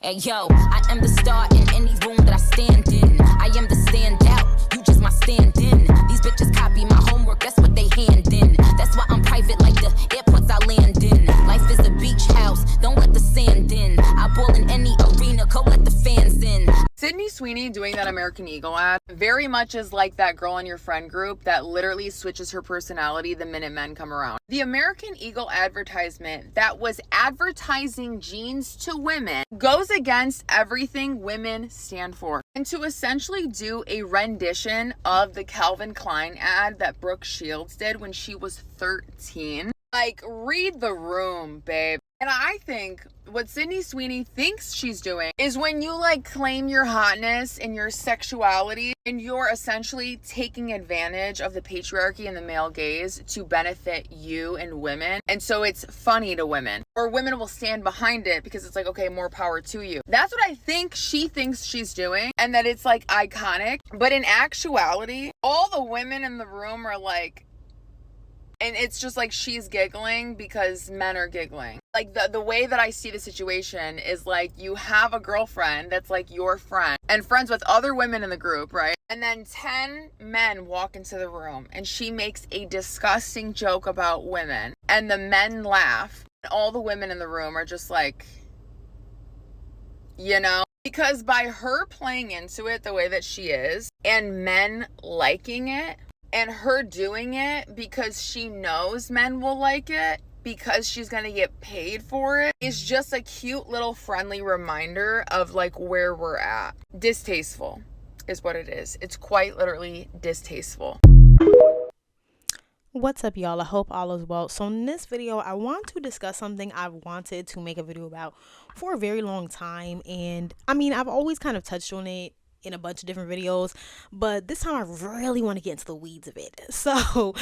Hey yo, I am the star in any room that I stand in. I am the standout, you just my stand-in. These bitches copy my homework, that's what they hand in. That's why I'm private like the airports I land in. Life is a beach house, don't let the sand in. I ball in any arena, go let the fans in. Sydney Sweeney doing that American Eagle ad very much is like that girl in your friend group that literally switches her personality the minute men come around. The American Eagle advertisement that was advertising jeans to women goes against everything women stand for. And to essentially do a rendition of the Calvin Klein ad that Brooke Shields did when she was 13, like, read the room, babe. And I think what Sydney Sweeney thinks she's doing is when you like claim your hotness and your sexuality and you're essentially taking advantage of the patriarchy and the male gaze to benefit you and women. And so it's funny to women, or women will stand behind it because it's like, okay, more power to you. That's what I think she thinks she's doing, and that it's like iconic. But in actuality, all the women in the room are like, and it's just like she's giggling because men are giggling. Like the way that I see the situation is like you have a girlfriend that's like your friend and friends with other women in the group, right? And then 10 men walk into the room and she makes a disgusting joke about women and the men laugh. And all the women in the room are just like, you know? Because by her playing into it the way that she is and men liking it, and her doing it because she knows men will like it, because she's gonna get paid for it, is just a cute little friendly reminder of like where we're at. Distasteful is what it is. It's quite literally distasteful. What's up, y'all? I hope all is well. So in this video, I want to discuss something I've wanted to make a video about for a very long time. And I mean, I've always kind of touched on it in a bunch of different videos, but this time I really want to get into the weeds of it. So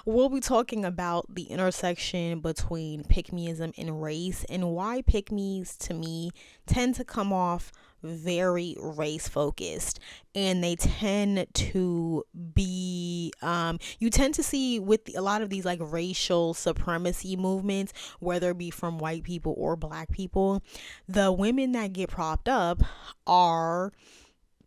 we'll be talking about the intersection between pick-meism and race, and why pick-me's to me tend to come off very race focused, and they tend to be you tend to see with a lot of these like racial supremacy movements, whether it be from white people or black people, the women that get propped up are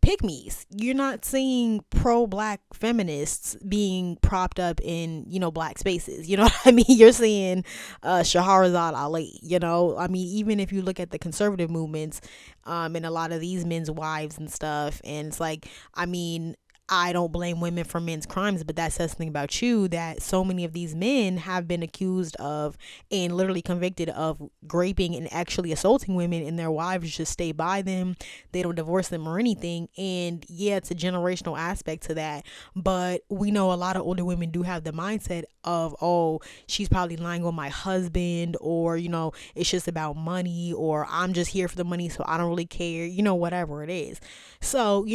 pick-me's. You're not seeing pro-black feminists being propped up in, black spaces. You know what I mean? You're seeing 𝙎𝙲𝙖𝙧𝙚, I mean, even if you look at the conservative movements, and a lot of these men's wives and stuff, and it's like, I mean, I don't blame women for men's crimes, but that says something about you, that so many of these men have been accused of and literally convicted of raping and actually assaulting women, and their wives just stay by them. They don't divorce them or anything. And yeah, it's a generational aspect to that, but we know a lot of older women do have the mindset of, oh, she's probably lying on my husband, or it's just about money, or I'm just here for the money, so I don't really care, whatever it is. So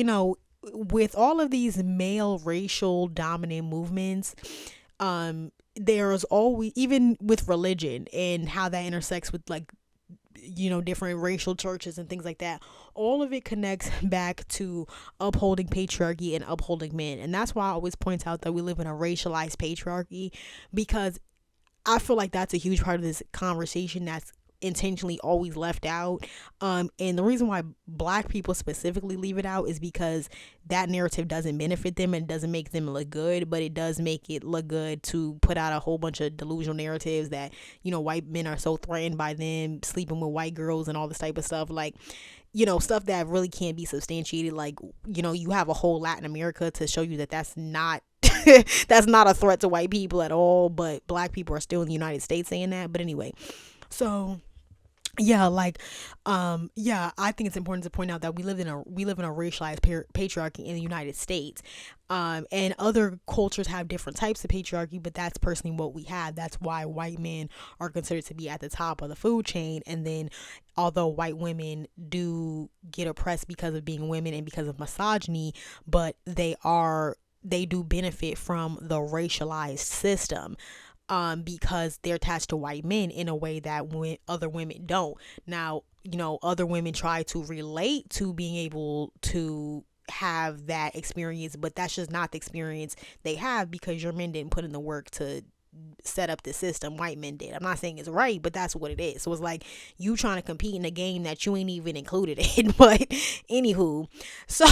with all of these male racial dominant movements, there's always, even with religion and how that intersects with like different racial churches and things like that, all of it connects back to upholding patriarchy and upholding men. And that's why I always point out that we live in a racialized patriarchy, because I feel like that's a huge part of this conversation that's intentionally always left out. And the reason why black people specifically leave it out is because that narrative doesn't benefit them and doesn't make them look good, but it does make it look good to put out a whole bunch of delusional narratives that white men are so threatened by them sleeping with white girls and all this type of stuff, like stuff that really can't be substantiated. Like you have a whole Latin America to show you that that's not that's not a threat to white people at all, but black people are still in the United States saying that. But anyway, so yeah, I think it's important to point out that we live in a racialized patriarchy in the United States, and other cultures have different types of patriarchy, but that's personally what we have. That's why white men are considered to be at the top of the food chain, and then although white women do get oppressed because of being women and because of misogyny, but they do benefit from the racialized system, because they're attached to white men in a way that other women don't. Now, other women try to relate to being able to have that experience, but that's just not the experience they have, because your men didn't put in the work to set up the system. White men did. I'm not saying it's right, but that's what it is. So it's like you trying to compete in a game that you ain't even included in. But anywho, so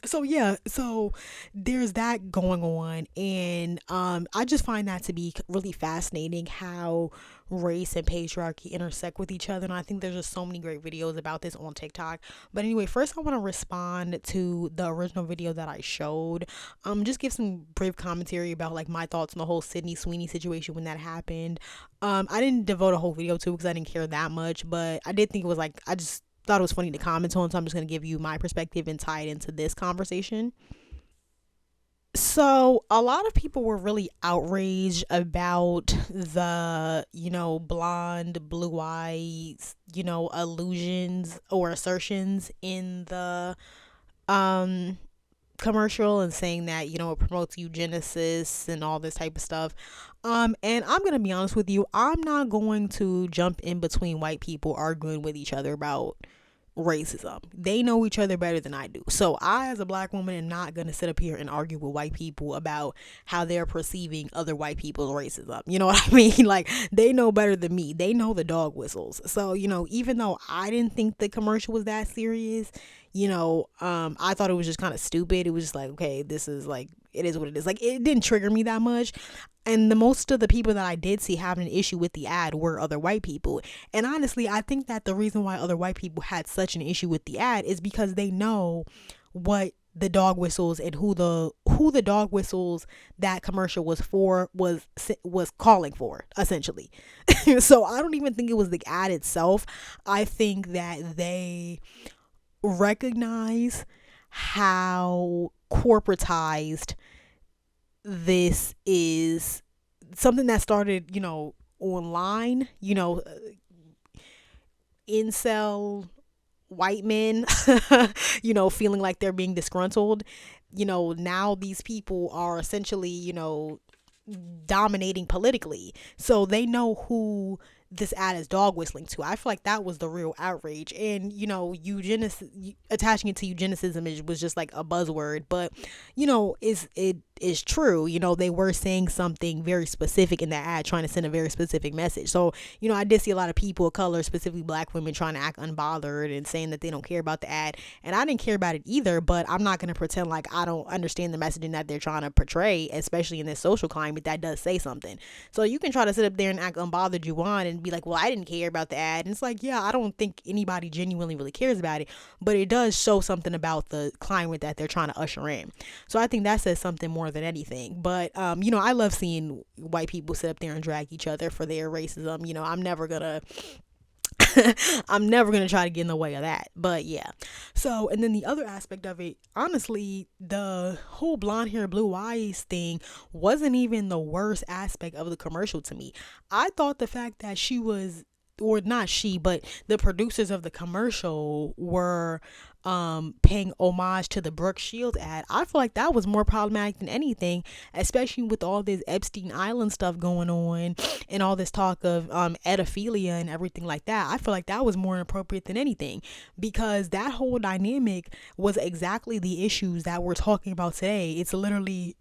so yeah, so there's that going on, and I just find that to be really fascinating how race and patriarchy intersect with each other, and I think there's just so many great videos about this on TikTok. But anyway, first I want to respond to the original video that I showed, just give some brief commentary about like my thoughts on the whole Sydney Sweeney situation when that happened. I didn't devote a whole video to it because I didn't care that much, but I did think it was like, I just thought it was funny to comment on, so I'm just going to give you my perspective and tie it into this conversation. So a lot of people were really outraged about the, blonde, blue eyes, allusions or assertions in the commercial, and saying that, it promotes eugenicists and all this type of stuff. And I'm going to be honest with you, I'm not going to jump in between white people arguing with each other about racism. They know each other better than I do. So I, as a black woman, am not going to sit up here and argue with white people about how they're perceiving other white people's racism. You know what I mean? Like, they know better than me. They know the dog whistles. So, even though I didn't think the commercial was that serious, I thought it was just kind of stupid. It was just like, okay, this is like, it is what it is. Like, it didn't trigger me that much. And the most of the people that I did see having an issue with the ad were other white people. And honestly, I think that the reason why other white people had such an issue with the ad is because they know what the dog whistles and who the dog whistles that commercial was for was calling for, essentially. So I don't even think it was the ad itself. I think that they recognize how corporatized this is, something that started, online, incel white men, feeling like they're being disgruntled. Now these people are essentially, dominating politically. So they know who this ad is dog whistling to. I feel like that was the real outrage. And, attaching it to eugenicism was just like a buzzword. But, is true. They were saying something very specific in that ad, trying to send a very specific message. So, I did see a lot of people of color, specifically black women, trying to act unbothered and saying that they don't care about the ad. And I didn't care about it either, but I'm not going to pretend like I don't understand the messaging that they're trying to portray, especially in this social climate that does say something. So you can try to sit up there and act unbothered you want and be like, well, I didn't care about the ad. And it's like, yeah, I don't think anybody genuinely really cares about it, but it does show something about the climate that they're trying to usher in. So I think that says something more than anything. But I love seeing white people sit up there and drag each other for their racism. I'm never gonna I'm never gonna try to get in the way of that. But yeah. So, and then the other aspect of it, honestly, the whole blonde hair, blue eyes thing wasn't even the worst aspect of the commercial to me. I thought the fact that she was, or not she, but the producers of the commercial were paying homage to the Brooke Shields ad. I feel like that was more problematic than anything, especially with all this Epstein Island stuff going on and all this talk of pedophilia and everything like that. I feel like that was more inappropriate than anything, because that whole dynamic was exactly the issues that we're talking about today. It's literally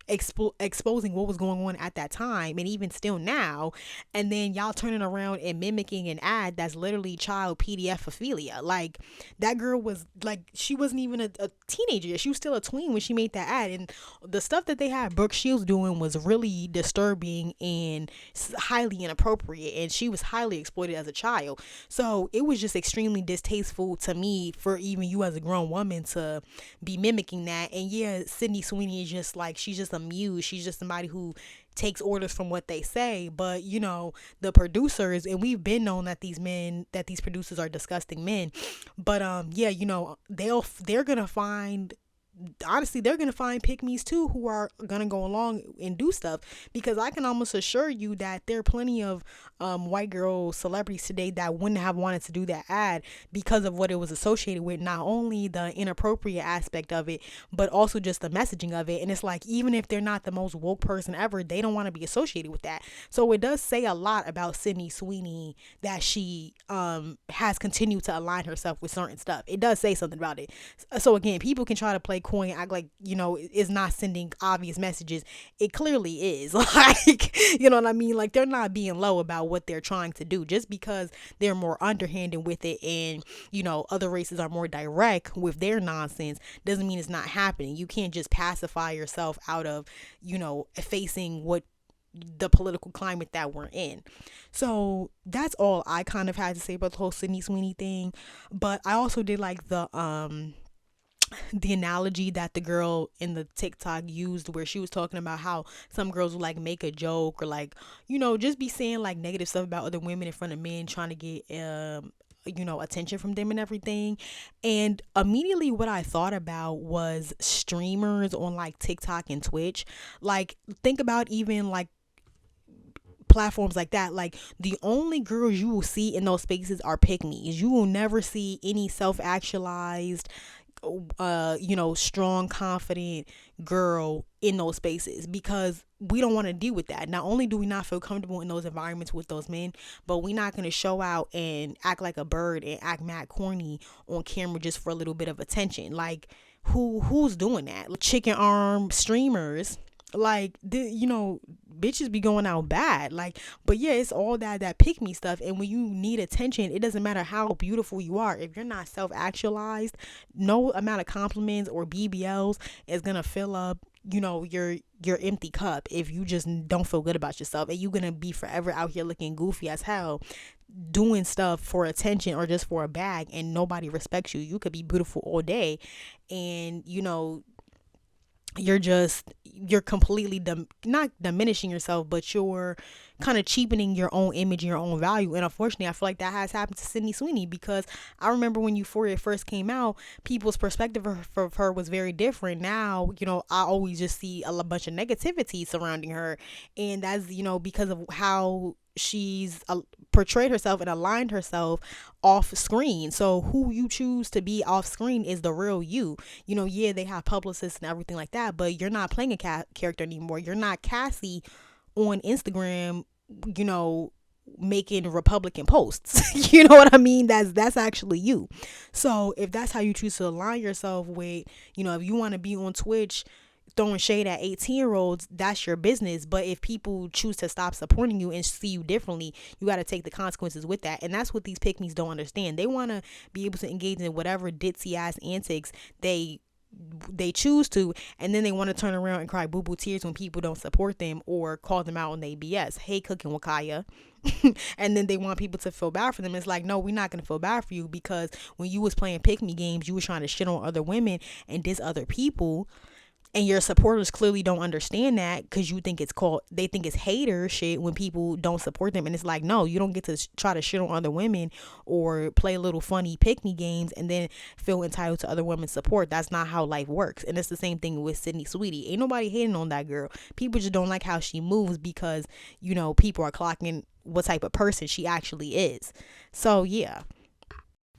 exposing what was going on at that time and even still now, and then y'all turning around and mimicking an ad that's literally child pedophilia. Like, that girl was like, she wasn't even a teenager, she was still a tween when she made that ad, and the stuff that they had Brooke Shields doing was really disturbing and highly inappropriate, and she was highly exploited as a child. So it was just extremely distasteful to me for even you as a grown woman to be mimicking that. And yeah, Sydney Sweeney is just like, she's just a muse. She's just somebody who takes orders from what they say. But the producers, and we've been known that these producers are disgusting men. But they're gonna find, honestly, they're gonna find pick-me's too who are gonna go along and do stuff, because I can almost assure you that there are plenty of white girl celebrities today that wouldn't have wanted to do that ad because of what it was associated with, not only the inappropriate aspect of it, but also just the messaging of it. And it's like, even if they're not the most woke person ever, they don't want to be associated with that. So it does say a lot about Sydney Sweeney that she has continued to align herself with certain stuff. It does say something about it. So again, people can try to play coy and act like, it's not sending obvious messages. It clearly is. Like, you know what I mean? Like, they're not being low about what they're trying to do. Just because they're more underhanded with it and, other races are more direct with their nonsense doesn't mean it's not happening. You can't just pacify yourself out of, facing what the political climate that we're in. So that's all I kind of had to say about the whole Sydney Sweeney thing. But I also did like the analogy that the girl in the TikTok used, where she was talking about how some girls will like make a joke or like, just be saying like negative stuff about other women in front of men, trying to get attention from them and everything. And immediately what I thought about was streamers on like TikTok and Twitch. Like, think about even like platforms like that. Like, the only girls you will see in those spaces are pick-me's. You will never see any self-actualized strong, confident girl in those spaces, because we don't want to deal with that. Not only do we not feel comfortable in those environments with those men, but we're not going to show out and act like a bird and act mad corny on camera just for a little bit of attention. Like, who's doing that? Chicken arm streamers, like, bitches be going out bad. Like, but yeah, it's all that pick me stuff. And when you need attention, it doesn't matter how beautiful you are. If you're not self-actualized, no amount of compliments or BBLs is gonna fill up your empty cup. If you just don't feel good about yourself, and you're gonna be forever out here looking goofy as hell, doing stuff for attention or just for a bag, and nobody respects you. You could be beautiful all day, and you're completely not diminishing yourself, but you're kind of cheapening your own image and your own value. And unfortunately, I feel like that has happened to Sydney Sweeney, because I remember when Euphoria first came out, people's perspective of her was very different. Now, I always just see a bunch of negativity surrounding her, and that's because of how she's portrayed herself and aligned herself off screen. So who you choose to be off screen is the real you. Yeah, they have publicists and everything like that, but you're not playing a character anymore. You're not Cassie on Instagram, making Republican posts. You know what I mean? That's actually you. So if that's how you choose to align yourself with, if you want to be on Twitch throwing shade at 18-year-olds, that's your business. But if people choose to stop supporting you and see you differently, you got to take the consequences with that. And that's what these pick-me's don't understand. They want to be able to engage in whatever ditzy ass antics they choose to, and then they want to turn around and cry boo-boo tears when people don't support them or call them out on their BS. Hey, cooking Wakaya. And then they want people to feel bad for them. It's like, no, we're not going to feel bad for you, because when you was playing pick-me games, you was trying to shit on other women and diss other people. And your supporters clearly don't understand that, because they think it's hater shit when people don't support them. And it's like, no, you don't get to try to shit on other women or play little funny pick me games and then feel entitled to other women's support. That's not how life works. And it's the same thing with Sydney Sweeney. Ain't nobody hating on that girl. People just don't like how she moves, because people are clocking what type of person she actually is. So yeah.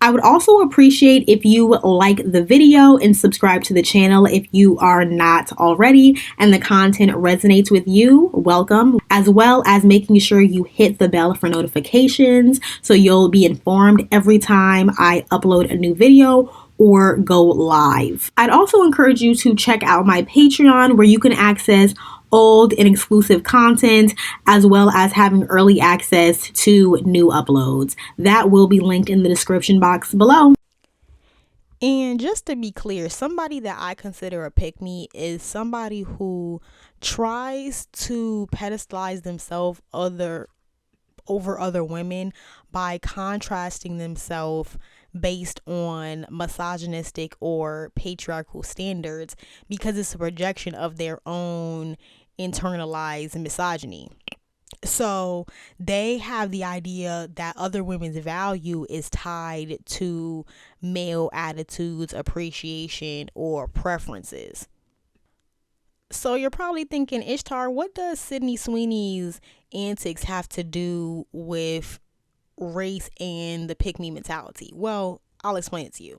I would also appreciate if you like the video and subscribe to the channel if you are not already and the content resonates with you. Welcome. As well as making sure you hit the bell for notifications so you'll be informed every time I upload a new video or go live. I'd also encourage you to check out my Patreon, where you can access old and exclusive content, as well as having early access to new uploads. That will be linked in the description box below. And just to be clear, somebody that I consider a pick-me is somebody who tries to pedestalize themselves over other women by contrasting themselves based on misogynistic or patriarchal standards, because it's a projection of their own internalized misogyny. So they have the idea that other women's value is tied to male attitudes, appreciation, or preferences. So you're probably thinking, Ishtar, what does Sydney Sweeney's antics have to do with race and the pick-me mentality? Well, I'll explain it to you.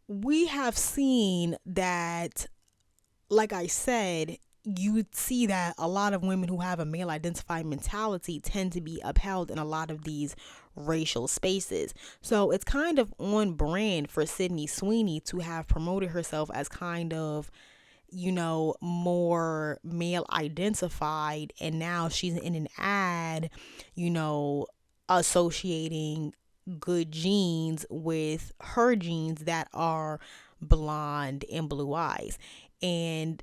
We have seen that, like I said, you see that a lot of women who have a male identified mentality tend to be upheld in a lot of these racial spaces. So it's kind of on brand for Sydney Sweeney to have promoted herself as kind of, more male identified, and now she's in an ad, associating good genes with her genes that are blonde and blue eyes. And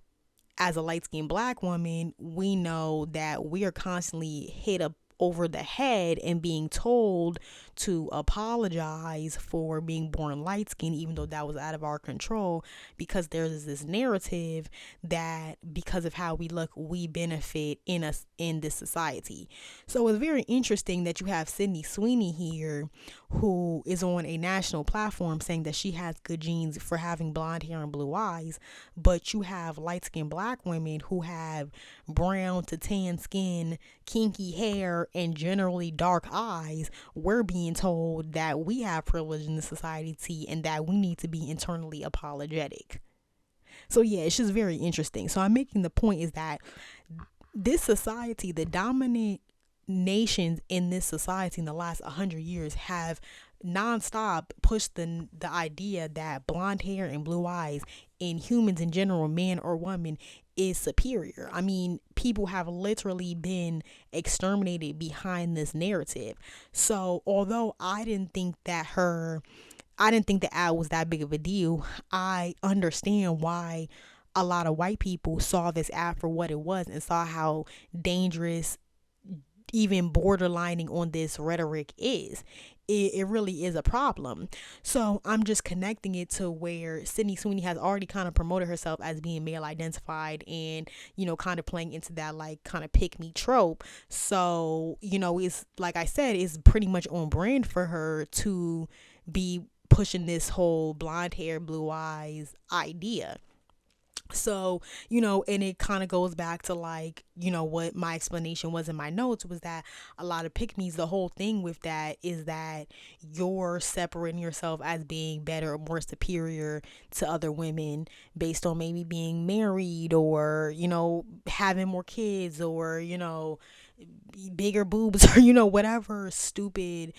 as a light-skinned black woman, we know that we are constantly hit up over the head and being told to apologize for being born light skinned, even though that was out of our control, because there's this narrative that because of how we look, we benefit in this society. So it's very interesting that you have Sydney Sweeney here, who is on a national platform saying that she has good genes for having blonde hair and blue eyes, but you have light-skinned black women who have brown to tan skin, kinky hair, and generally dark eyes. We're being told that we have privilege in the society and that we need to be internally apologetic. So yeah, it's just very interesting. So I'm making the point is that this society, the dominant nations in this society in the last 100 years have nonstop pushed the idea that blonde hair and blue eyes in humans in general, man or woman, is superior. I mean, people have literally been exterminated behind this narrative. So although I didn't think the ad was that big of a deal, I understand why a lot of white people saw this ad for what it was and saw how dangerous, even borderlining on this rhetoric is. It really is a problem. So I'm just connecting it to where Sydney Sweeney has already kind of promoted herself as being male identified and, kind of playing into that like kind of pick me trope. So, it's like I said, it's pretty much on brand for her to be pushing this whole blonde hair, blue eyes idea. So, and it kind of goes back to like, what my explanation was in my notes was that a lot of pick-me's, the whole thing with that is that you're separating yourself as being better or more superior to other women based on maybe being married or, having more kids or, bigger boobs or, whatever stupid,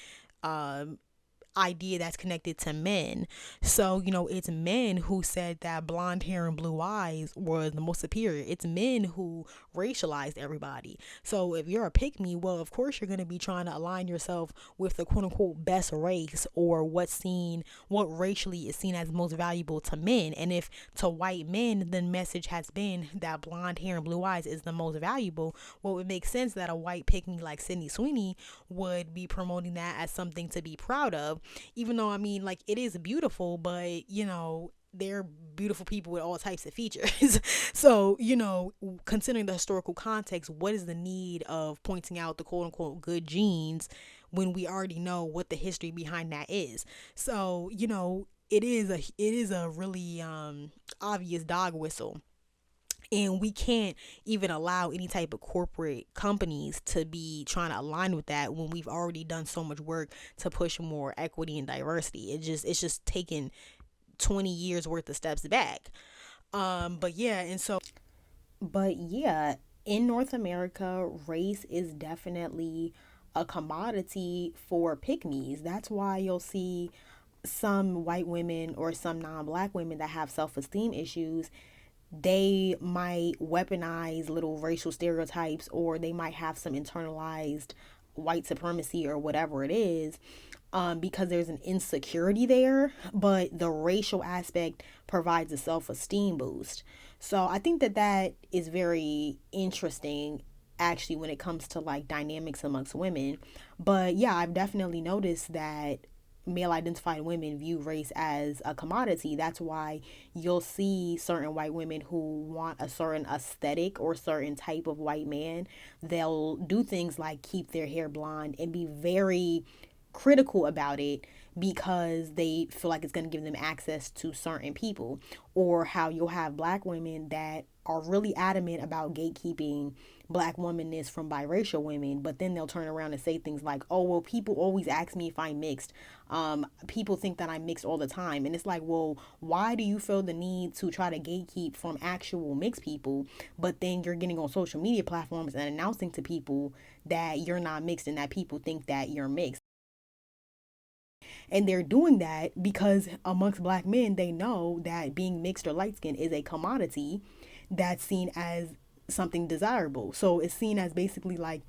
idea that's connected to men. So, it's men who said that blonde hair and blue eyes was the most superior. It's men who racialized everybody. So if you're a pick me, well, of course you're going to be trying to align yourself with the quote unquote best race or what racially is seen as most valuable to men. And if to white men the message has been that blonde hair and blue eyes is the most valuable, well, it would make sense that a white pick me like Sydney Sweeney would be promoting that as something to be proud of. Even though, I mean, like, it is beautiful, but, they're beautiful people with all types of features. So, considering the historical context, what is the need of pointing out the quote unquote good genes when we already know what the history behind that is? So, it is a really obvious dog whistle. And we can't even allow any type of corporate companies to be trying to align with that when we've already done so much work to push more equity and diversity. It's just taken 20 years worth of steps back. But yeah, in North America, race is definitely a commodity for pick-me's. That's why you'll see some white women or some non-black women that have self-esteem issues. They might weaponize little racial stereotypes, or they might have some internalized white supremacy or whatever it is, because there's an insecurity there, but the racial aspect provides a self-esteem boost. So I think that is very interesting, actually, when it comes to like dynamics amongst women. But yeah, I've definitely noticed that male identified women view race as a commodity. That's why you'll see certain white women who want a certain aesthetic or certain type of white man. They'll do things like keep their hair blonde and be very critical about it because they feel like it's going to give them access to certain people. Or how you'll have black women that are really adamant about gatekeeping black womanness from biracial women, but then they'll turn around and say things like, oh, well, people always ask me if I'm mixed. People think that I'm mixed all the time. And it's like, well, why do you feel the need to try to gatekeep from actual mixed people, but then you're getting on social media platforms and announcing to people that you're not mixed and that people think that you're mixed? And they're doing that because amongst black men, they know that being mixed or light skinned is a commodity that's seen as something desirable. So it's seen as basically like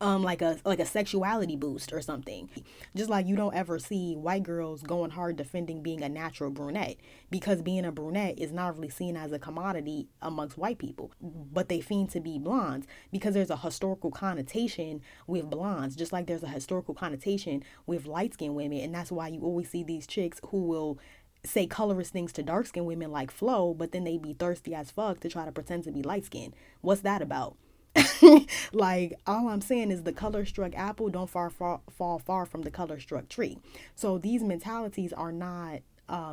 a sexuality boost or something. Just like you don't ever see white girls going hard defending being a natural brunette, because being a brunette is not really seen as a commodity amongst white people, but they fiend to be blondes because there's a historical connotation with blondes, just like there's a historical connotation with light-skinned women. And that's why you always see these chicks who will say colorist things to dark-skinned women like Flo, but then they be thirsty as fuck to try to pretend to be light-skinned. What's that about? Like, all I'm saying is the color struck apple don't fall far from the color struck tree. So these mentalities are not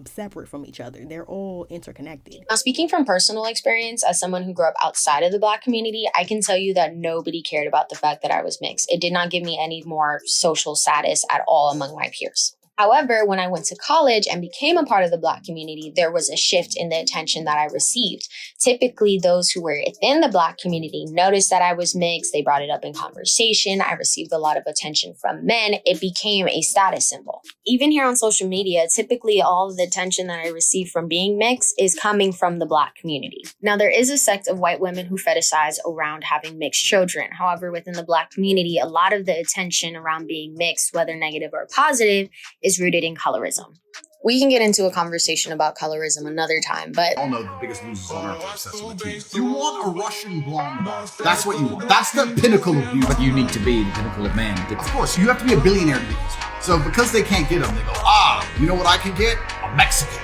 separate from each other. They're all interconnected. Now, speaking from personal experience, as someone who grew up outside of the Black community, I can tell you that nobody cared about the fact that I was mixed. It did not give me any more social status at all among my peers. However, when I went to college and became a part of the Black community, there was a shift in the attention that I received. Typically, those who were within the Black community noticed that I was mixed. They brought it up in conversation. I received a lot of attention from men. It became a status symbol. Even here on social media, typically all of the attention that I receive from being mixed is coming from the Black community. Now, there is a sect of white women who fetishize around having mixed children. However, within the Black community, a lot of the attention around being mixed, whether negative or positive, is rooted in colorism. We can get into a conversation about colorism another time, but all know the biggest losers on earth are obsessed with teeth. You want a Russian blonde. That's what you want. That's the pinnacle of beauty. But you need to be the pinnacle of man. Of course, you have to be a billionaire to do this. So because they can't get them, they go, you know what I can get? A Mexican.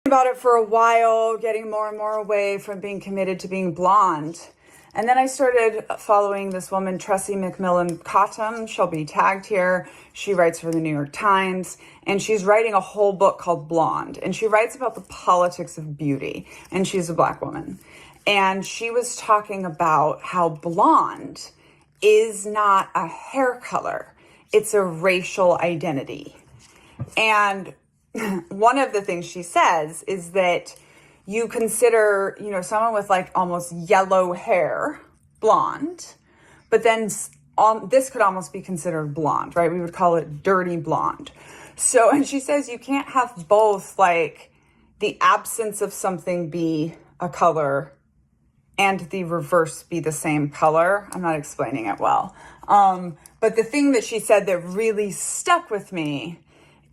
About it for a while, getting more and more away from being committed to being blonde. And then I started following this woman, Tressie McMillan Cottom. She'll be tagged here. She writes for the New York Times, and she's writing a whole book called Blond. And she writes about the politics of beauty, and she's a Black woman. And she was talking about how blonde is not a hair color. It's a racial identity. And one of the things she says is that you consider, someone with like almost yellow hair blonde, but then this could almost be considered blonde, right? We would call it dirty blonde. So, and she says you can't have both, like the absence of something be a color and the reverse be the same color. I'm not explaining it well. But the thing that she said that really stuck with me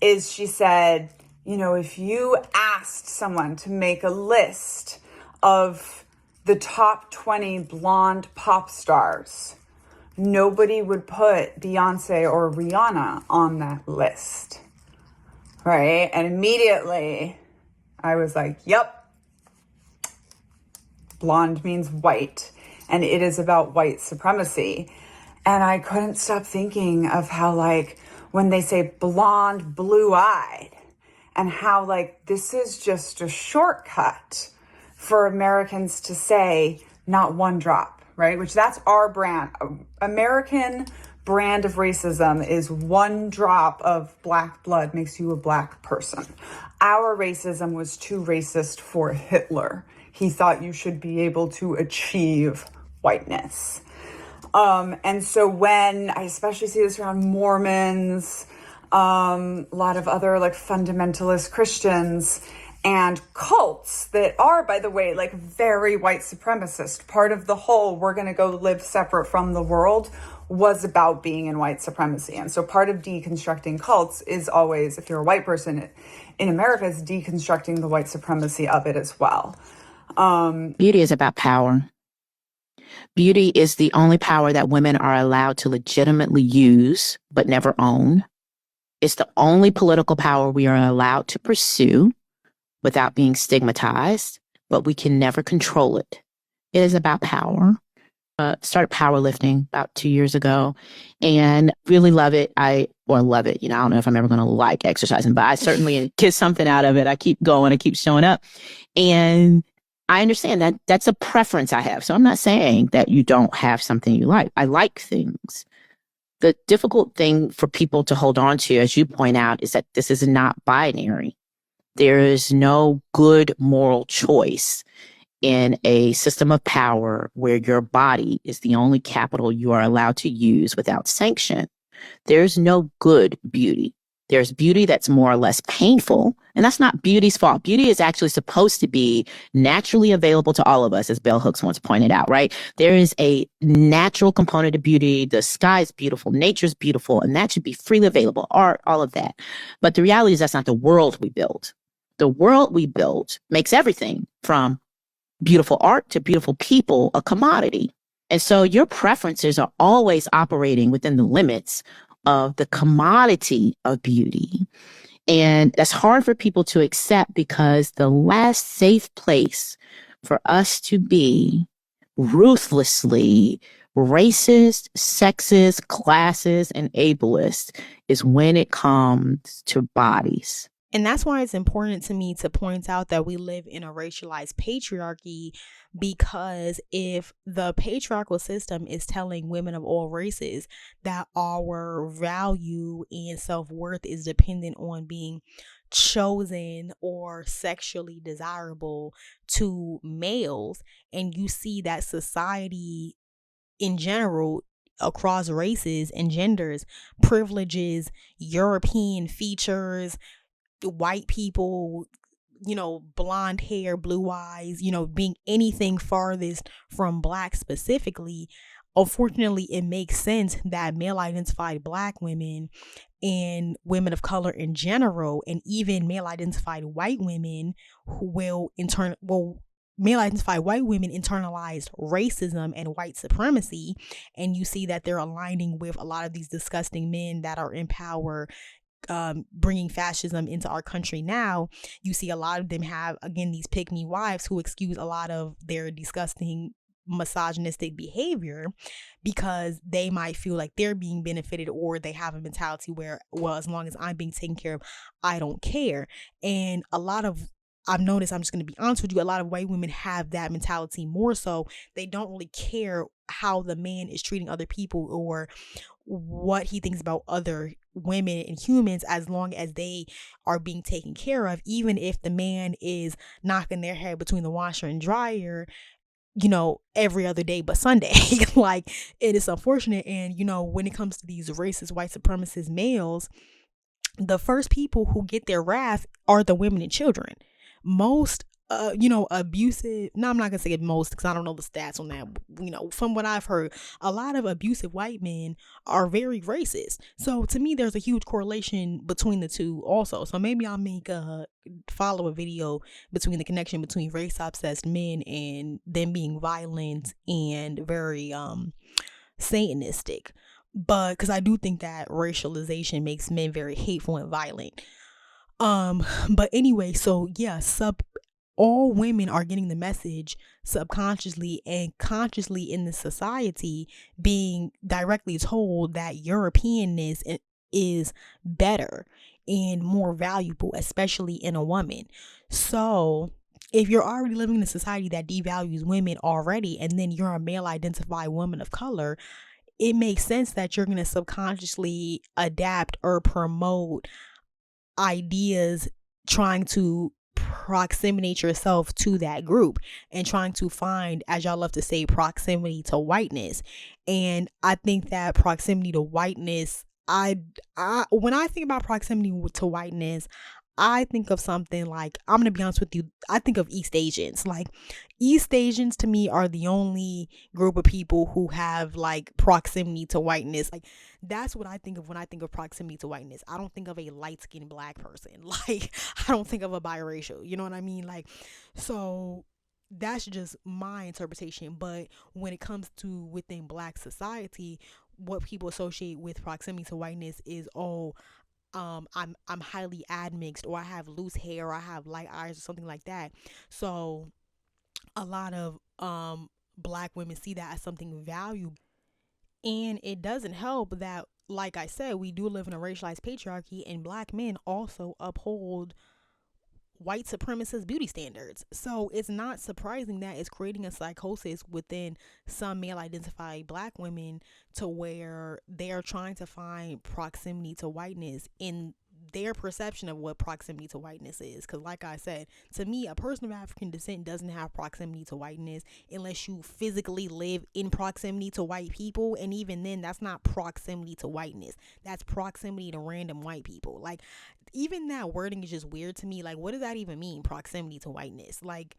is she said, if you asked someone to make a list of the top 20 blonde pop stars, nobody would put Beyonce or Rihanna on that list, right? And immediately I was like, yep, blonde means white, and it is about white supremacy. And I couldn't stop thinking of how, like, when they say blonde, blue-eyed, and how, like, this is just a shortcut for Americans to say not one drop, right? Which that's our brand. American brand of racism is one drop of Black blood makes you a Black person. Our racism was too racist for Hitler. He thought you should be able to achieve whiteness. And so when I especially see this around Mormons, a lot of other like fundamentalist Christians and cults that are, by the way, like very white supremacist. Part of the whole, we're going to go live separate from the world, was about being in white supremacy. And so part of deconstructing cults is always, if you're a white person in America, is deconstructing the white supremacy of it as well. Beauty is about power. Beauty is the only power that women are allowed to legitimately use, but never own. It's the only political power we are allowed to pursue without being stigmatized, but we can never control it. It is about power. started powerlifting about 2 years ago and really love it. I love it. I don't know if I'm ever going to like exercising, but I certainly get something out of it. I keep going. I keep showing up. And I understand that that's a preference I have. So I'm not saying that you don't have something you like. I like things. The difficult thing for people to hold on to, as you point out, is that this is not binary. There is no good moral choice in a system of power where your body is the only capital you are allowed to use without sanction. There's no good beauty. There's beauty that's more or less painful, and that's not beauty's fault. Beauty is actually supposed to be naturally available to all of us, as Bell Hooks once pointed out, right? There is a natural component of beauty. The sky is beautiful, nature's beautiful, and that should be freely available, art, all of that. But the reality is that's not the world we built. The world we built makes everything from beautiful art to beautiful people a commodity. And so your preferences are always operating within the limits of the commodity of beauty. And that's hard for people to accept because the last safe place for us to be ruthlessly racist, sexist, classist, and ableist is when it comes to bodies. And that's why it's important to me to point out that we live in a racialized patriarchy, because if the patriarchal system is telling women of all races that our value and self-worth is dependent on being chosen or sexually desirable to males, and you see that society in general across races and genders privileges European features, white people, blonde hair, blue eyes, being anything farthest from black specifically, unfortunately, it makes sense that male identified black women and women of color in general, and even male identified white women who male identified white women internalized racism and white supremacy. And you see that they're aligning with a lot of these disgusting men that are in power, bringing fascism into our country now. You see a lot of them have, again, these pick-me wives who excuse a lot of their disgusting misogynistic behavior because they might feel like they're being benefited, or they have a mentality where, well, as long as I'm being taken care of, I don't care. And I've noticed, I'm just going to be honest with you, a lot of white women have that mentality more so. They don't really care how the man is treating other people or what he thinks about other women and humans, as long as they are being taken care of, even if the man is knocking their head between the washer and dryer, every other day but Sunday. Like, it is unfortunate. And, when it comes to these racist white supremacist males, the first people who get their wrath are the women and children. Most abusive, no, I'm not gonna say most because I don't know the stats on that. From what I've heard, a lot of abusive white men are very racist. So to me, there's a huge correlation between the two also. So maybe I'll make a follow a video between the connection between race obsessed men and them being violent and very satanistic. But because I do think that racialization makes men very hateful and violent. But anyway, so yeah, all women are getting the message subconsciously and consciously in the society, being directly told that Europeanness is better and more valuable, especially in a woman. So if you're already living in a society that devalues women already, and then you're a male identified woman of color, it makes sense that you're going to subconsciously adapt or promote ideas trying to proximate yourself to that group and trying to find, as y'all love to say, proximity to whiteness. And I think that proximity to whiteness, when I think about proximity to whiteness, I think of something like, I'm going to be honest with you, I think of East Asians. Like, East Asians to me are the only group of people who have like proximity to whiteness. Like, that's what I think of when I think of proximity to whiteness. I don't think of a light-skinned black person. Like, I don't think of a biracial. You know what I mean? Like, so that's just my interpretation. But when it comes to within black society, what people associate with proximity to whiteness is, I'm highly admixed, or I have loose hair, or I have light eyes, or something like that. So a lot of Black women see that as something valuable. And it doesn't help that, like I said, we do live in a racialized patriarchy, and Black men also uphold white supremacist beauty standards. So it's not surprising that it's creating a psychosis within some male identified Black women to where they are trying to find proximity to whiteness in their perception of what proximity to whiteness is. Because like I said, to me, a person of African descent doesn't have proximity to whiteness unless you physically live in proximity to white people, and even then that's not proximity to whiteness, that's proximity to random white people. Like, even that wording is just weird to me. Like, what does that even mean, proximity to whiteness? Like,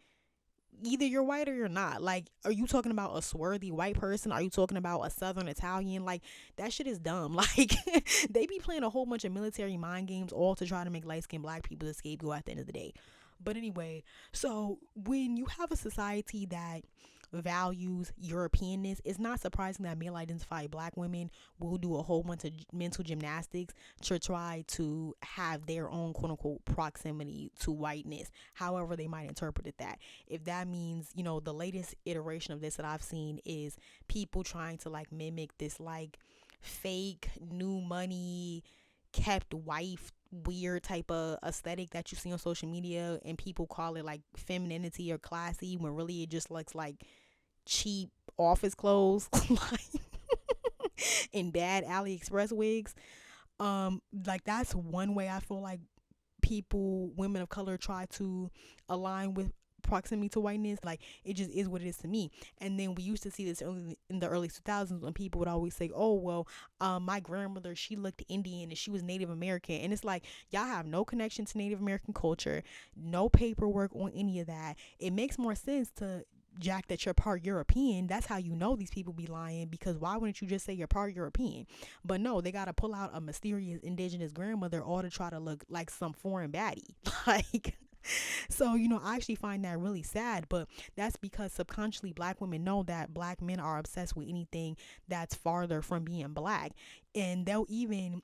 either you're white or you're not. Like, are you talking about a swarthy white person? Are you talking about a Southern Italian? Like, that shit is dumb. Like, they be playing a whole bunch of military mind games all to try to make light-skinned Black people the scapegoat at the end of the day. But anyway, so when you have a society that values Europeanness, it's not surprising that male identified Black women will do a whole bunch of mental gymnastics to try to have their own quote unquote proximity to whiteness, however they might interpret it. That if that means, you know, the latest iteration of this that I've seen is people trying to like mimic this like fake new money kept wife weird type of aesthetic that you see on social media, and people call it like femininity or classy when really it just looks like cheap office clothes like in bad AliExpress wigs. Like, that's one way I feel like women of color try to align with proximity to whiteness. Like, it just is what it is to me. And then we used to see this in the early 2000s when people would always say, oh well, my grandmother, she looked Indian and she was Native American. And it's like, y'all have no connection to Native American culture, no paperwork on any of that. It makes more sense to jack that you're part European. That's how you know these people be lying, because why wouldn't you just say you're part European? But no, they gotta pull out a mysterious indigenous grandmother all to try to look like some foreign baddie. Like, so, you know, I actually find that really sad, but that's because subconsciously Black women know that Black men are obsessed with anything that's farther from being Black. And they'll even,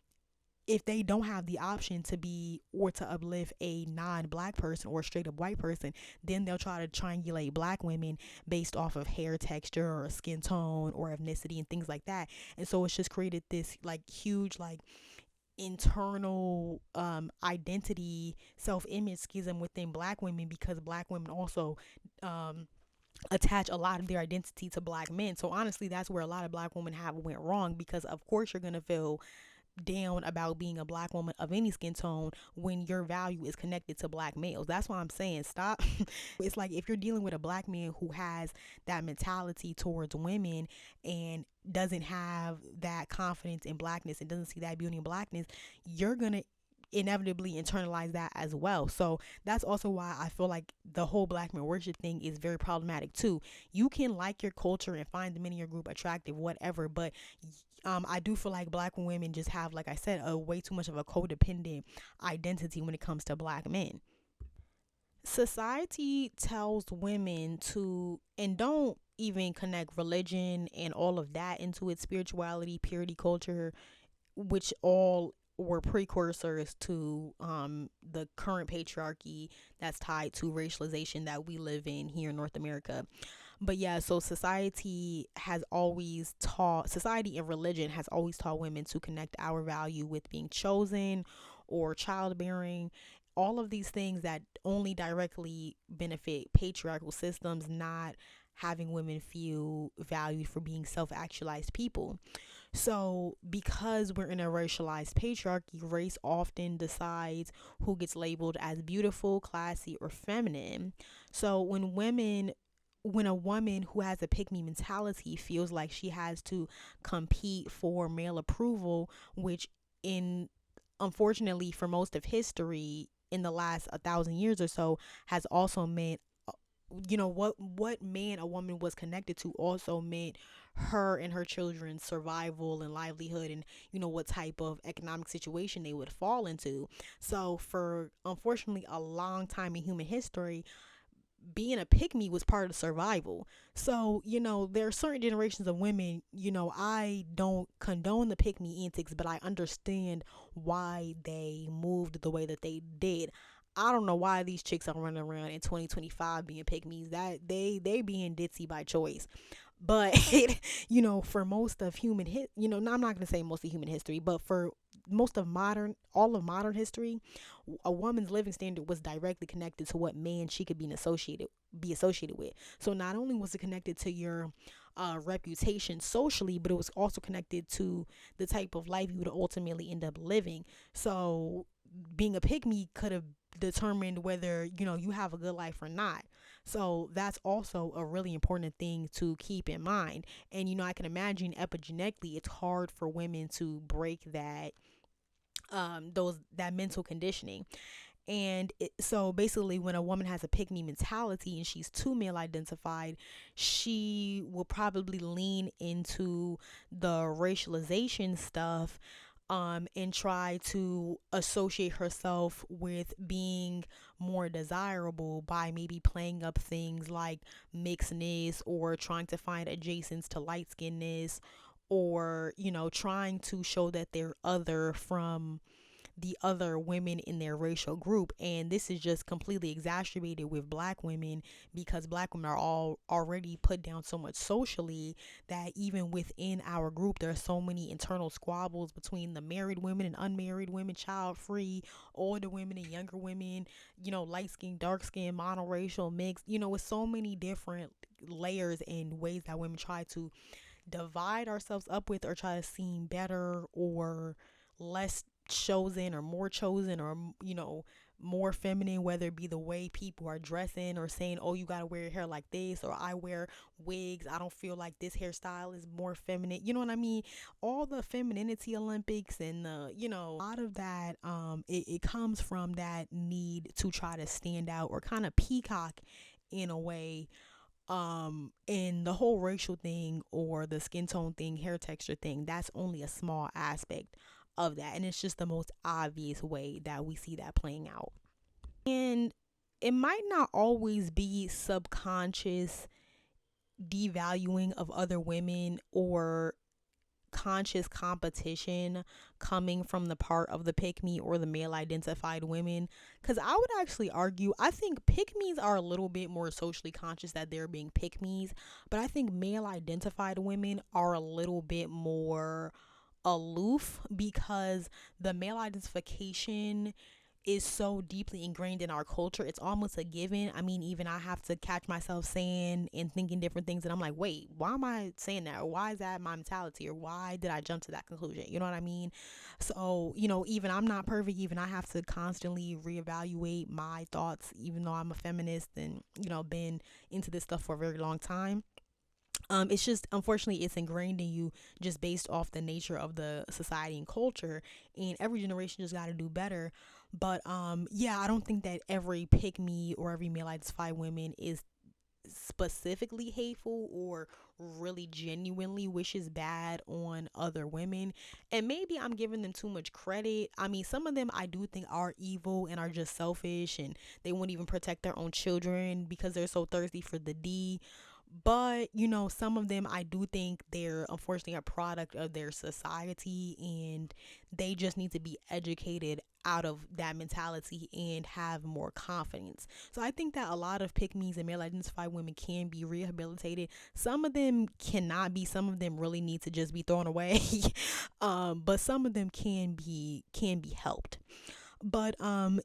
if they don't have the option to be or to uplift a non-Black person or a straight up white person, then they'll try to triangulate Black women based off of hair texture or skin tone or ethnicity and things like that. And so it's just created this like huge like internal identity self-image schism within Black women, because Black women also attach a lot of their identity to Black men. So honestly, that's where a lot of Black women have went wrong, because of course you're gonna feel down about being a Black woman of any skin tone when your value is connected to Black males. That's why I'm saying stop. It's like, if you're dealing with a Black man who has that mentality towards women and doesn't have that confidence in Blackness and doesn't see that beauty in Blackness, you're gonna inevitably internalize that as well. So that's also why I feel like the whole Black man worship thing is very problematic too. You can like your culture and find the men in your group attractive, whatever, but I do feel like Black women just have, like I said, a way too much of a codependent identity when it comes to Black men. Society tells women to, and don't even connect religion and all of that into its spirituality, purity, culture, which all were precursors to the current patriarchy that's tied to racialization that we live in here in North America. But yeah, so society and religion has always taught women to connect our value with being chosen or childbearing, all of these things that only directly benefit patriarchal systems, not having women feel valued for being self-actualized people. So because we're in a racialized patriarchy, race often decides who gets labeled as beautiful, classy, or feminine. So when a woman who has a pick-me mentality feels like she has to compete for male approval, which unfortunately for most of history in the last 1,000 years or so has also meant, you know, what man a woman was connected to also meant her and her children's survival and livelihood, and you know what type of economic situation they would fall into. So for unfortunately a long time in human history, being a pick-me was part of survival. So, you know, there are certain generations of women, you know, I don't condone the pick-me antics, but I understand why they moved the way that they did. I don't know why these chicks are running around in 2025 being pick me's. That they being ditzy by choice. But for most of I'm not going to say most of human history, but for most of all of modern history, a woman's living standard was directly connected to what man she could be associated with. So not only was it connected to your reputation socially, but it was also connected to the type of life you would ultimately end up living. So being a pick me could have determined whether you have a good life or not. So that's also a really important thing to keep in mind. And I can imagine epigenetically it's hard for women to break that that mental conditioning. And so basically, when a woman has a pick me mentality and she's too male identified, she will probably lean into the racialization stuff, and try to associate herself with being more desirable by maybe playing up things like mixedness, or trying to find adjacents to light skinnedness, or trying to show that they're other from the other women in their racial group. And this is just completely exacerbated with black women, because black women are all already put down so much socially that even within our group there are so many internal squabbles between the married women and unmarried women, child free, older women and younger women, light skin, dark skin, monoracial, mixed, with so many different layers and ways that women try to divide ourselves up with, or try to seem better or less chosen, or more chosen, or more feminine, whether it be the way people are dressing, or saying, oh, you gotta wear your hair like this, or I wear wigs, I don't feel like this hairstyle is more feminine. You know what I mean? All the femininity Olympics and a lot of that, it comes from that need to try to stand out or kind of peacock in a way. And the whole racial thing, or the skin tone thing, hair texture thing, that's only a small aspect of that, and it's just the most obvious way that we see that playing out. And it might not always be subconscious devaluing of other women, or conscious competition coming from the part of the pick me or the male identified women, because I would actually argue, I think pick me's are a little bit more socially conscious that they're being pick me's, but I think male identified women are a little bit more aloof, because the male identification is so deeply ingrained in our culture. It's almost a given. I mean, even I have to catch myself saying and thinking different things, and I'm like, wait, why am I saying that, or why is that my mentality, or why did I jump to that conclusion? You know what I mean? So even I'm not perfect. Even I have to constantly reevaluate my thoughts, even though I'm a feminist and been into this stuff for a very long time. It's just, unfortunately, it's ingrained in you just based off the nature of the society and culture, and every generation just got to do better. But yeah, I don't think that every pick me or every male identified woman is specifically hateful or really genuinely wishes bad on other women. And maybe I'm giving them too much credit. I mean, some of them I do think are evil and are just selfish, and they won't even protect their own children because they're so thirsty for the D. But some of them I do think they're unfortunately a product of their society, and they just need to be educated out of that mentality and have more confidence. So I think that a lot of pick me's and male identified women can be rehabilitated. Some of them cannot be. Some of them really need to just be thrown away. But some of them can be helped. But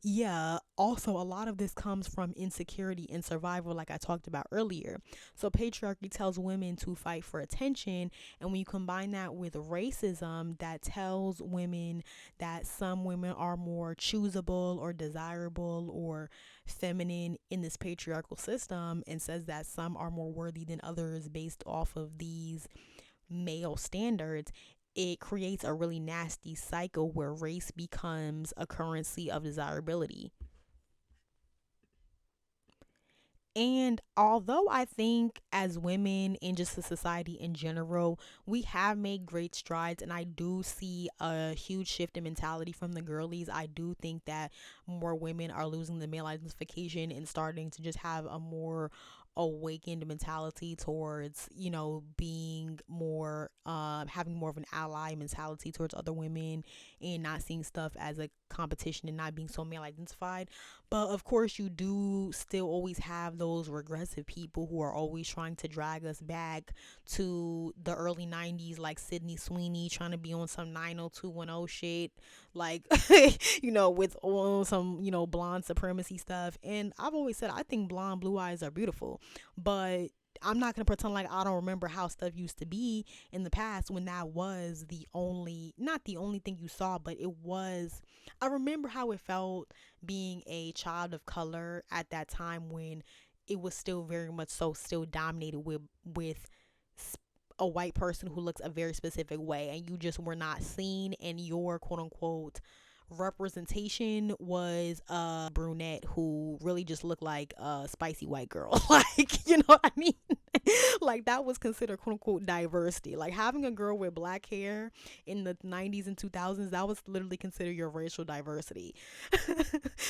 yeah, also a lot of this comes from insecurity and survival, like I talked about earlier. So patriarchy tells women to fight for attention, and when you combine that with racism that tells women that some women are more choosable or desirable or feminine in this patriarchal system, and says that some are more worthy than others based off of these male standards, it creates a really nasty cycle where race becomes a currency of desirability. And although I think as women and just the society in general, we have made great strides, and I do see a huge shift in mentality from the girlies. I do think that more women are losing the male identification and starting to just have a more awakened mentality towards, you know, being more, having more of an ally mentality towards other women and not seeing stuff as a competition and not being so male identified. But of course, you do still always have those regressive people who are always trying to drag us back to the early 90s, like Sydney Sweeney trying to be on some 90210 shit, like, you know, with all some, you know, blonde supremacy stuff. And I've always said I think blonde blue eyes are beautiful, but I'm not going to pretend like I don't remember how stuff used to be in the past when that was the only, not the only thing you saw, but it was, I remember how it felt being a child of color at that time when it was still very much so still dominated with a white person who looks a very specific way, and you just were not seen, and your quote unquote representation was a brunette who really just looked like a spicy white girl. Like, you know what I mean? Like, that was considered quote unquote diversity. Like, having a girl with black hair in the 90s and 2000s, that was literally considered your racial diversity.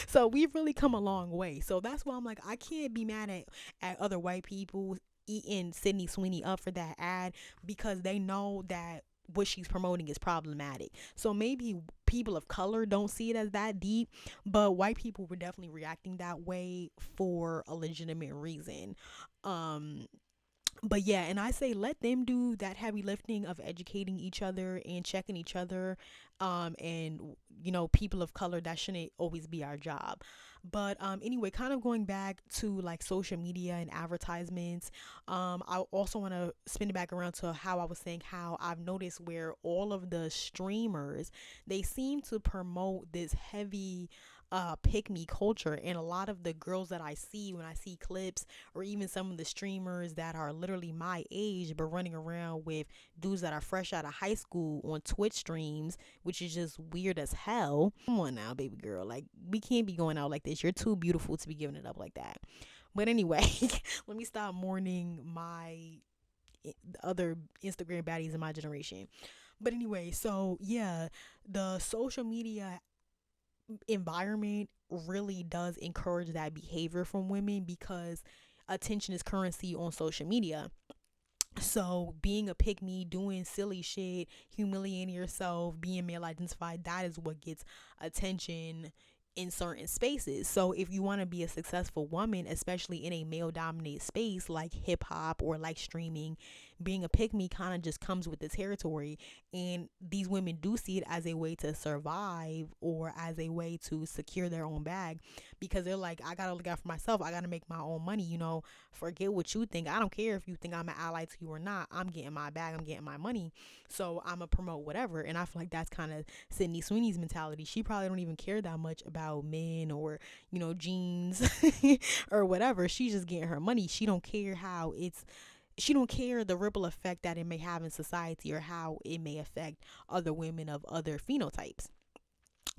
So we've really come a long way. So that's why I'm like, I can't be mad at other white people eating Sydney Sweeney up for that ad, because they know that what she's promoting is problematic. So maybe people of color don't see it as that deep, but white people were definitely reacting that way for a legitimate reason. But yeah, and I say let them do that heavy lifting of educating each other and checking each other. And you know, people of color, that shouldn't always be our job. But anyway, kind of going back to like social media and advertisements, I also want to spin it back around to how I was saying how I've noticed where all of the streamers, they seem to promote this heavy pick me culture, and a lot of the girls that I see when I see clips, or even some of the streamers that are literally my age but running around with dudes that are fresh out of high school on Twitch streams, which is just weird as hell. Come on now, baby girl, like, we can't be going out like this. You're too beautiful to be giving it up like that. But anyway, let me stop mourning my other Instagram baddies in my generation. But anyway, so yeah, the social media environment really does encourage that behavior from women, because attention is currency on social media. So being a pick me, doing silly shit, humiliating yourself, being male identified, that is what gets attention in certain spaces. So if you want to be a successful woman, especially in a male dominated space like hip hop or like streaming, being a pick me kind of just comes with the territory. And these women do see it as a way to survive or as a way to secure their own bag, because they're like, I gotta look out for myself, I gotta make my own money, you know, forget what you think. I don't care if you think I'm an ally to you or not. I'm getting my bag, I'm getting my money, so I'm gonna promote whatever. And I feel like that's kind of Sydney Sweeney's mentality. She probably don't even care that much about men or, you know, jeans or whatever. She's just getting her money. She don't care the ripple effect that it may have in society, or how it may affect other women of other phenotypes.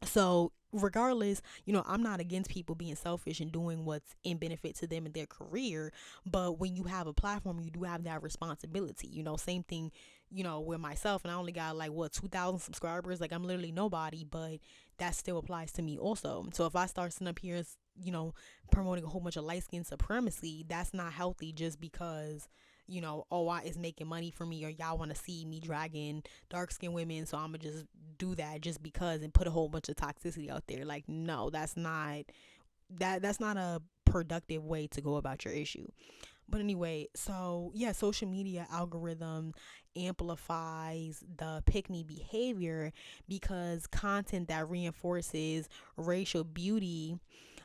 So regardless, you know, I'm not against people being selfish and doing what's in benefit to them in their career, but when you have a platform, you do have that responsibility. You know, same thing, you know, with myself, and I only got like 2,000 subscribers. Like, I'm literally nobody, but that still applies to me also. So if I start sitting up here, you know, promoting a whole bunch of light skin supremacy, that's not healthy, just because, you know, it's making money for me, or y'all want to see me dragging dark skinned women, so I'm gonna just do that just because and put a whole bunch of toxicity out there. Like, no, that's not a productive way to go about your issue. But anyway, so yeah, social media algorithm amplifies the pick me behavior, because content that reinforces racial beauty,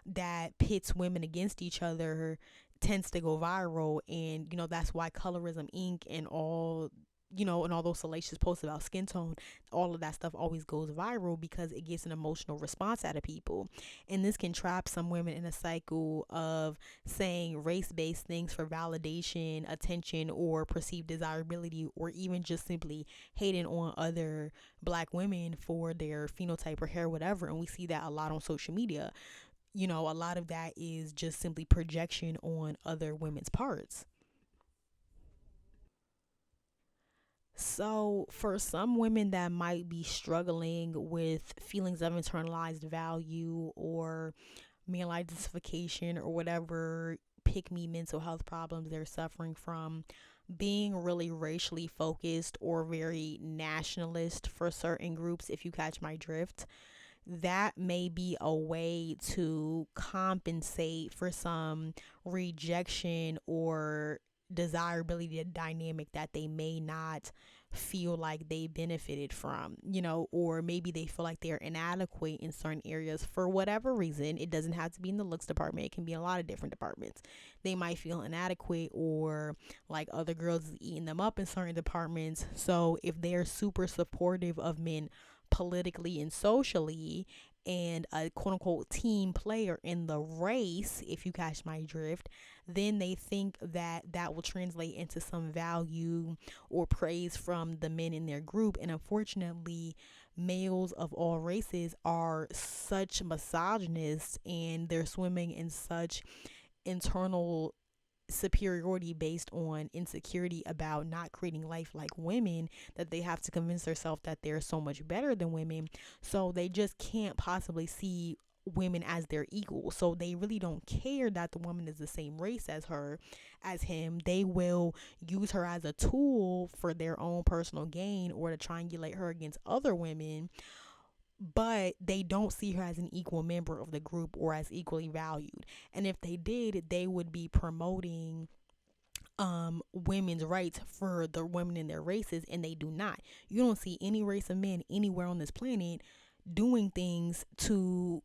that pits women against each other, tends to go viral. And you know, that's why Colorism Inc. and all, you know, and all those salacious posts about skin tone, all of that stuff always goes viral, because it gets an emotional response out of people. And this can trap some women in a cycle of saying race-based things for validation, attention, or perceived desirability, or even just simply hating on other black women for their phenotype or hair, whatever. And we see that a lot on social media. You know, a lot of that is just simply projection on other women's parts. So for some women that might be struggling with feelings of internalized value or male identification or whatever, pick-me mental health problems they're suffering from being really racially focused or very nationalist for certain groups, if you catch my drift. That may be a way to compensate for some rejection or desirability dynamic that they may not feel like they benefited from, or maybe they feel like they're inadequate in certain areas for whatever reason. It doesn't have to be in the looks department, it can be in a lot of different departments. They might feel inadequate or like other girls is eating them up in certain departments. So if they're super supportive of men politically and socially, and a quote unquote team player in the race, if you catch my drift, then they think that that will translate into some value or praise from the men in their group. And unfortunately, males of all races are such misogynists, and they're swimming in such internal superiority based on insecurity about not creating life like women, that they have to convince themselves that they're so much better than women. So they just can't possibly see women as their equal. So they really don't care that the woman is the same race as him. They will use her as a tool for their own personal gain or to triangulate her against other women, but they don't see her as an equal member of the group or as equally valued. And if they did, they would be promoting women's rights for the women in their races, and they do not. You don't see any race of men anywhere on this planet doing things to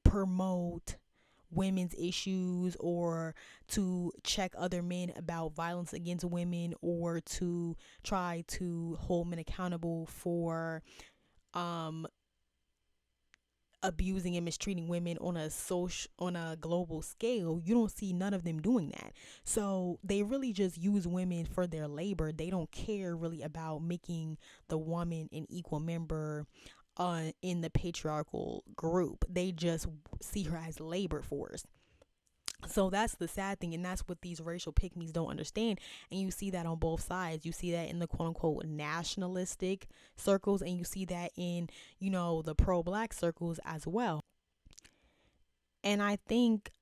promote women's issues or to check other men about violence against women or to try to hold men accountable for abusing and mistreating women on a global scale. You don't see none of them doing that. So they really just use women for their labor. They don't care really about making the woman an equal member in the patriarchal group. They just see her as labor force. So that's the sad thing, and that's what these racial pick-me's don't understand. And you see that on both sides. You see that in the quote-unquote nationalistic circles, and you see that in, the pro-black circles as well. And I think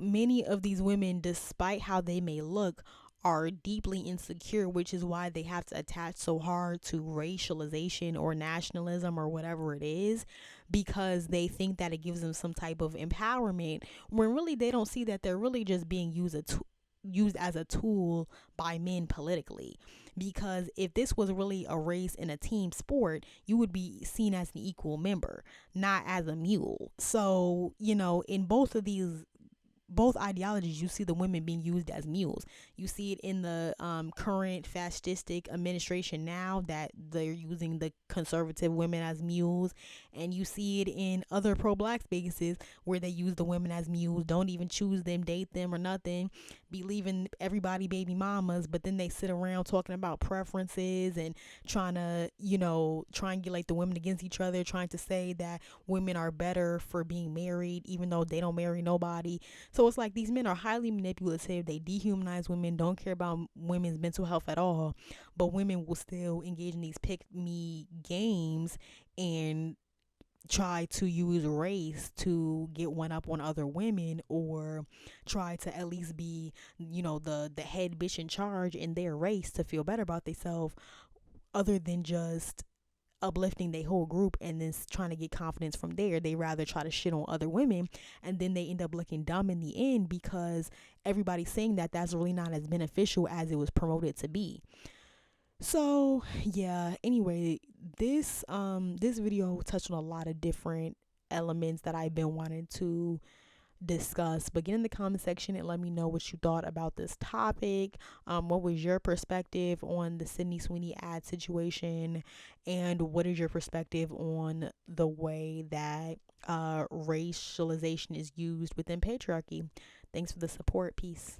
many of these women, despite how they may look, are deeply insecure, which is why they have to attach so hard to racialization or nationalism or whatever it is, because they think that it gives them some type of empowerment, when really they don't see that they're really just being used as a tool by men politically. Because if this was really a race in a team sport, you would be seen as an equal member, not as a mule. So, in both ideologies, you see the women being used as mules. You see it in the current fascistic administration now, that they're using the conservative women as mules, and you see it in other pro-black spaces where they use the women as mules, don't even choose them, date them or nothing, be leaving everybody baby mamas, but then they sit around talking about preferences and trying to, triangulate the women against each other, trying to say that women are better for being married even though they don't marry nobody. So it's like these men are highly manipulative. They dehumanize women, don't care about women's mental health at all, but women will still engage in these pick-me games and try to use race to get one up on other women, or try to at least be, the head bitch in charge in their race to feel better about themselves, other than just uplifting their whole group and then trying to get confidence from there. They rather try to shit on other women, and then they end up looking dumb in the end because everybody's saying that that's really not as beneficial as it was promoted to be. So yeah, anyway, this video touched on a lot of different elements that I've been wanting to discuss, but get in the comment section and let me know what you thought about this topic. What was your perspective on the Sydney Sweeney ad situation, and what is your perspective on the way that racialization is used within patriarchy? Thanks for the support. Peace.